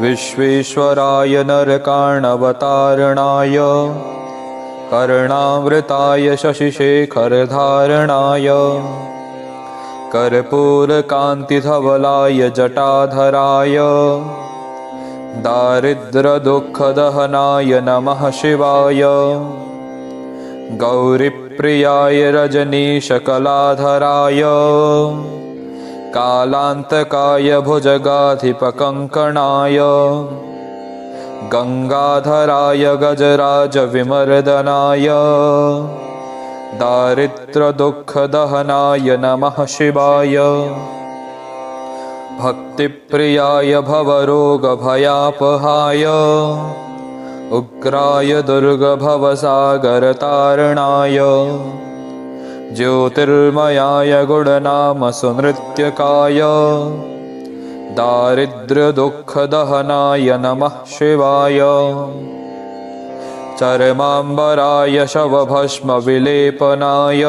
विश्वेश्वराय नरकार्णवतारणाय कर्णावृताय शशिशेखरधारणाय कर्पूरकान्तिधवलाय जटाधराय दारिद्र्यदुःखदहनाय नमः शिवाय गौरीप्रियाय रजनीशकलाधराय कालान्तकाय भुजगाधिपकङ्कणाय गंगाधराय गजराजविमर्दनाय दारिद्र्यदुःखदहनाय नमः शिवाय भक्तिप्रियाय भवरोगभयापहाय उग्राय दुर्गभवसागरतारणाय ज्योतिर्मयाय गुणनामसुनृत्यकाय दारिद्र्यदुःखदहनाय नमः शिवाय चर्माम्बराय शवभस्मविलेपनाय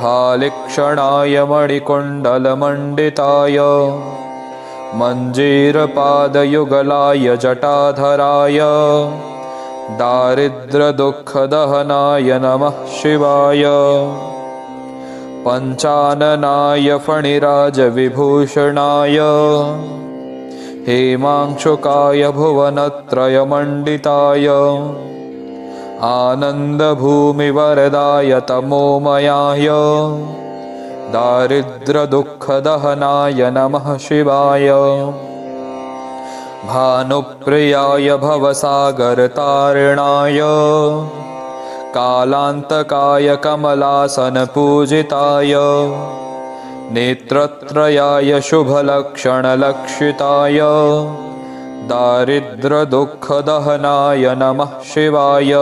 भालिक्षणाय मणिकुण्डलमण्डिताय मञ्जीरपादयुगलाय जटाधराय दारिद्र्यदुःखदहनाय नमः शिवाय पञ्चाननाय फणिराजविभूषणाय हेमांशुकाय भुवनत्रयमण्डिताय आनन्दभूमिवरदाय तमोमयाय दारिद्र्यदुःखदहनाय नमः शिवाय भानुप्रियाय भवसागरतारणाय कालान्तकाय कमलासनपूजिताय नेत्रत्रयाय शुभलक्षणलक्षिताय दारिद्र्यदुःखदहनाय नमः शिवाय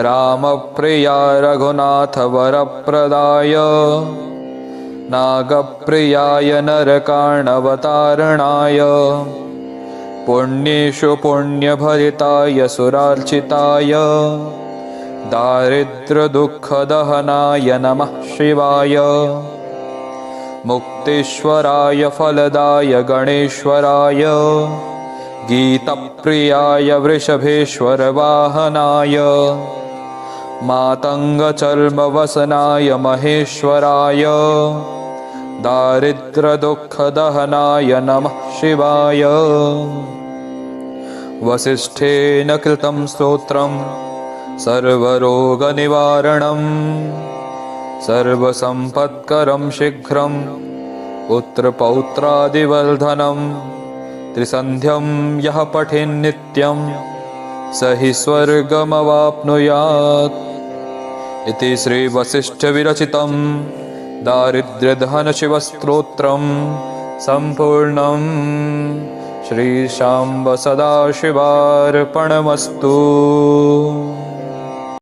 रामप्रियाय रघुनाथवरप्रदाय नागप्रियाय नरकार्णवतारणाय पुण्येषु पुण्यभरिताय सुरार्चिताय दारिद्र्यदुःखदहनाय नमः शिवाय मुक्तेश्वराय फलदाय गणेश्वराय गीतप्रियाय वृषभेश्वरवाहनाय मातङ्गचर्मवसनाय महेश्वराय दारिद्र्यदुःखदहनाय नमः शिवाय वसिष्ठेन कृतं स्तोत्रं सर्वरोगनिवारणं सर्वसम्पत्करं शीघ्रं पुत्रपौत्रादिवर्धनं त्रिसन्ध्यं यः पठेन्नित्यं स हि स्वर्गमवाप्नुयात् इति श्रीवसिष्ठविरचितं दारिद्र्यधनशिवस्तोत्रं सम्पूर्णं। श्रीशाम्ब सदाशिवार्पणमस्तु।